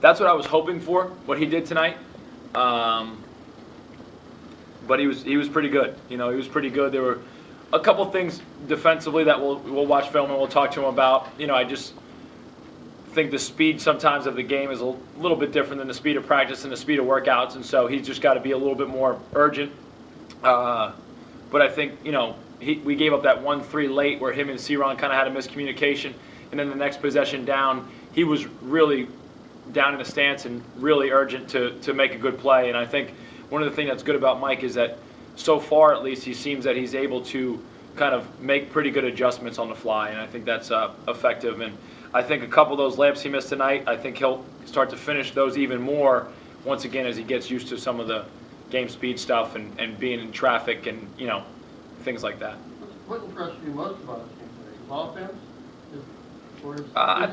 That's what I was hoping for, what he did tonight. But he was pretty good. He was pretty good. There were a couple things defensively that we'll watch film and we'll talk to him about. I just think the speed sometimes of the game is a little bit different than the speed of practice and the speed of workouts, and so he's just got to be a little bit more urgent. But I think we gave up that 1-3 late where him and C-Ron kind of had a miscommunication, and then the next possession down, he was really down in the stance and really urgent to make a good play. And I think one of the things that's good about Mike is that so far at least he seems that he's able to kind of make pretty good adjustments on the fly, and I think that's effective. And I think a couple of those layups he missed tonight, I think he'll start to finish those even more once again as he gets used to some of the game speed stuff and being in traffic and things like that. What impressed you most about his game today? His offense? I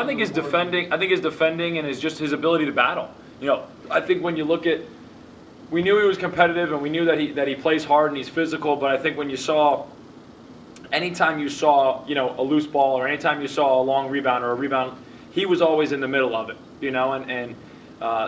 think his defending. I think his defending and his ability to battle. I think when you look at, we knew he was competitive and we knew that he plays hard and he's physical. But I think when you saw, anytime you saw a loose ball or anytime you saw a long rebound or a rebound, he was always in the middle of it.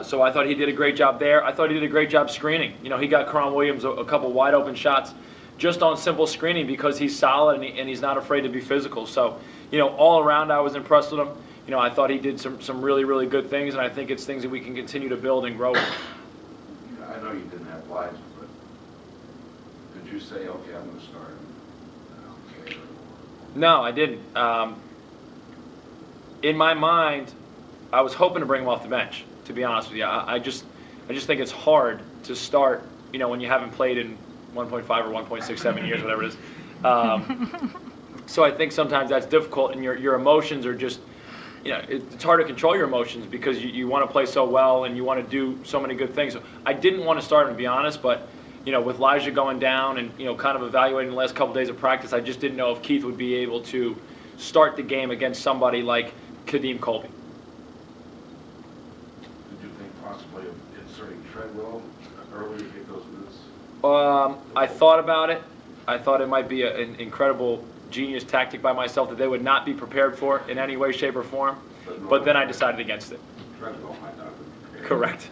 So I thought he did a great job there. I thought he did a great job screening. He got Karan Williams a couple wide open shots just on simple screening because he's solid and he's not afraid to be physical. So, all around I was impressed with him. I thought he did some really, really good things, and I think it's things that we can continue to build and grow with. I know you didn't have lives, but did you say, okay, I'm going to start? Okay. No, I didn't. In my mind, I was hoping to bring him off the bench, to be honest with you. I just think it's hard to start, when you haven't played in 1.5 or 1.67 years, whatever it is. So I think sometimes that's difficult, and your emotions are just, it's hard to control your emotions because you want to play so well and you want to do so many good things. So I didn't want to start him, to be honest, but with Elijah going down and kind of evaluating the last couple days of practice, I just didn't know if Keith would be able to start the game against somebody like Kadeem Colby. Did you think possibly of inserting Treadwell early to get those minutes? I thought about it. I thought it might be an incredible genius tactic by myself that they would not be prepared for in any way, shape, or form. But then I decided against it. Treadwell might not have been prepared. Correct.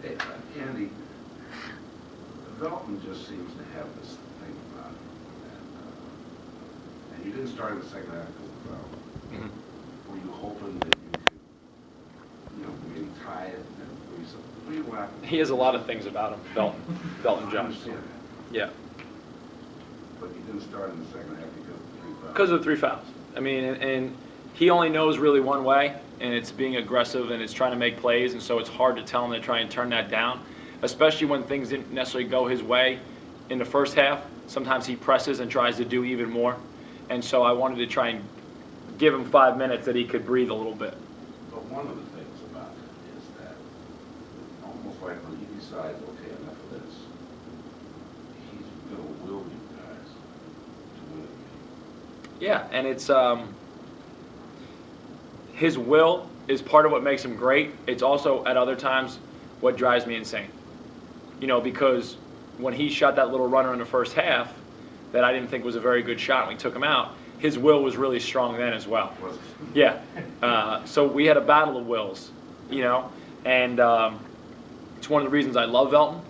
Hey, Andy, Velton just seems to have this thing about him. And you didn't start in the second half because of the foul. Mm-hmm. Were you hoping that you could, maybe tie it and what happened? He has a lot of things about him, Velton I Jones. understand that. Yeah. But you didn't start in the second half Because of the 3 fouls. I mean, and he only knows really one way, and it's being aggressive and it's trying to make plays, and so it's hard to tell him to try and turn that down, especially when things didn't necessarily go his way in the first half. Sometimes he presses and tries to do even more, and so I wanted to try and give him 5 minutes that he could breathe a little bit. But one of the things about it is that almost like when he decides, okay, enough of this, he's going to will you guys to win a game. Yeah, and it's his will is part of what makes him great. It's also at other times what drives me insane. Because when he shot that little runner in the first half that I didn't think was a very good shot when we took him out, his will was really strong then as well. Was it? Yeah. So we had a battle of wills, and it's one of the reasons I love Velton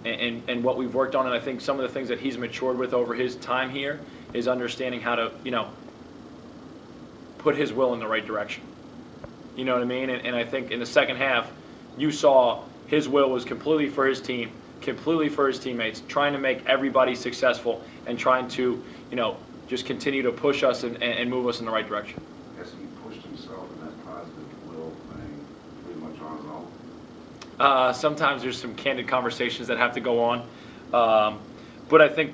and what we've worked on. And I think some of the things that he's matured with over his time here is understanding how to, put his will in the right direction. You know what I mean? And I think in the second half, you saw his will was completely for his team, completely for his teammates, trying to make everybody successful and trying to, just continue to push us and move us in the right direction. Has he pushed himself in that positive will thing pretty much on his own? Sometimes there's some candid conversations that have to go on. But I think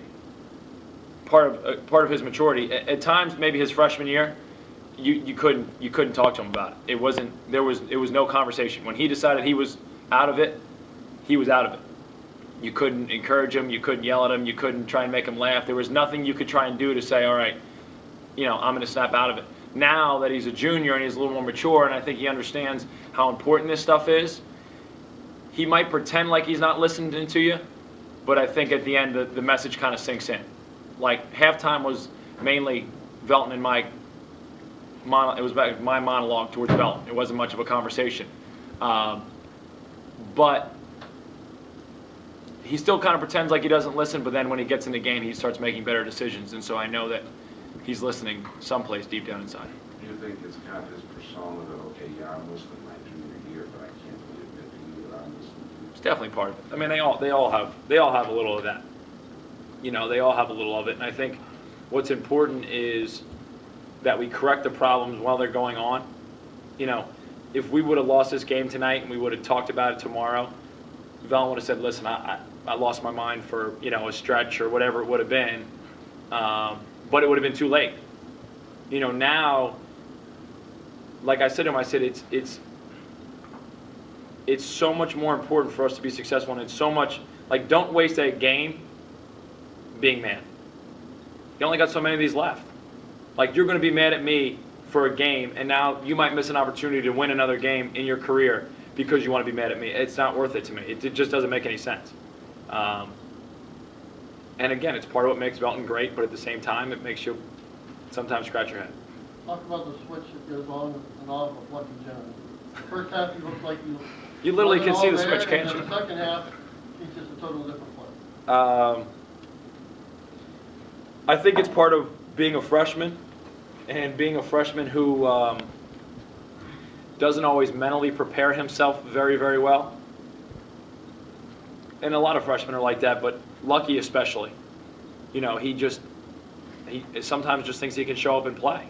part of his maturity, at times maybe his freshman year, you couldn't talk to him about it. It was no conversation. When he decided he was out of it, he was out of it. You couldn't encourage him, you couldn't yell at him, you couldn't try and make him laugh. There was nothing you could try and do to say, all right, I'm going to snap out of it. Now that he's a junior and he's a little more mature and I think he understands how important this stuff is, he might pretend like he's not listening to you, but I think at the end the message kind of sinks in. Like halftime was mainly Velton and Mike my monologue towards Belton. It wasn't much of a conversation, but he still kind of pretends like he doesn't listen. But then when he gets in the game, he starts making better decisions, and so I know that he's listening someplace deep down inside. Do you think it's kind of his persona that, okay, yeah, I'm listening my junior year, but I can't really admit to you that I'm listening to you? It's definitely part of it. I mean, they all have a little of that. You know, they all have a little of it, and I think what's important is that we correct the problems while they're going on. You know, if we would have lost this game tonight and we would have talked about it tomorrow, Velen would have said, listen, I lost my mind for, you know, a stretch or whatever it would have been, but it would have been too late. You know, now, like I said to him, I said, it's so much more important for us to be successful, and it's so much, like, don't waste a game being mad. You only got so many of these left. Like, you're going to be mad at me for a game, and now you might miss an opportunity to win another game in your career because you want to be mad at me. It's not worth it to me. It just doesn't make any sense. And again, it's part of what makes Belton great, but at the same time, it makes you sometimes scratch your head. Talk about the switch that goes on and off with Lucky Jones. The first half, he looks like You literally can see the wasn't all switch, there, can't and you? then the second half, he's just a total different player. I think it's part of being a freshman, and being a freshman who doesn't always mentally prepare himself very, very well. And a lot of freshmen are like that, but Lucky especially. You know, he sometimes just thinks he can show up and play.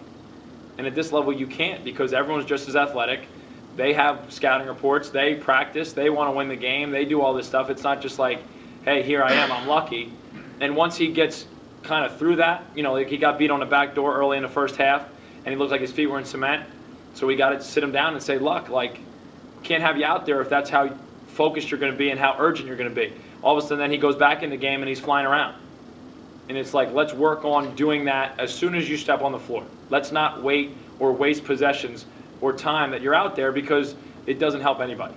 And at this level, you can't, because everyone's just as athletic. They have scouting reports. They practice. They want to win the game. They do all this stuff. It's not just like, hey, here I am, I'm Lucky. And once he gets kind of through that, you know, like he got beat on the back door early in the first half, and he looked like his feet were in cement. So we got to sit him down and say, look, like, can't have you out there if that's how focused you're going to be and how urgent you're going to be. All of a sudden, then he goes back in the game and he's flying around. And it's like, let's work on doing that as soon as you step on the floor. Let's not wait or waste possessions or time that you're out there, because it doesn't help anybody.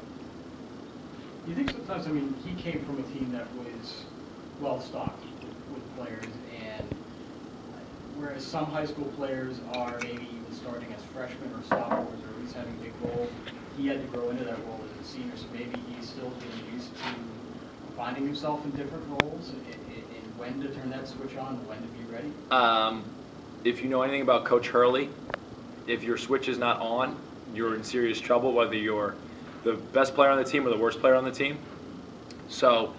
You think sometimes, I mean, he came from a team that was well-stocked with players, and whereas some high school players are maybe even starting as freshmen or sophomores or at least having big roles, he had to grow into that role as a senior, so maybe he's still getting used to finding himself in different roles and when to turn that switch on and when to be ready? If you know anything about Coach Hurley, if your switch is not on, you're in serious trouble, whether you're the best player on the team or the worst player on the team. So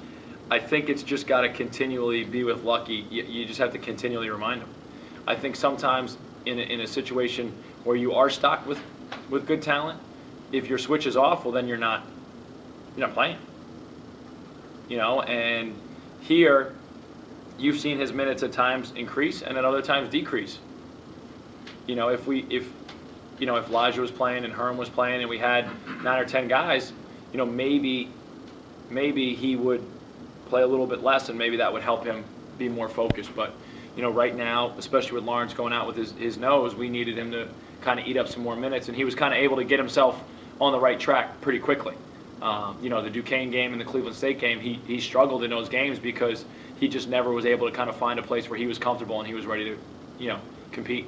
I think it's just got to continually be with Lucky. You just have to continually remind him. I think sometimes in a situation where you are stocked with good talent, if your switch is off, well, then you're not playing. You know, and here you've seen his minutes at times increase and at other times decrease. You know, if Elijah was playing and Herm was playing and we had 9 or 10 guys, you know, maybe he would play a little bit less, and maybe that would help him be more focused. But, you know, right now, especially with Lawrence going out with his nose, we needed him to kind of eat up some more minutes, and he was kind of able to get himself on the right track pretty quickly. You know, the Duquesne game and the Cleveland State game, he struggled in those games because he just never was able to kind of find a place where he was comfortable and he was ready to, you know, compete.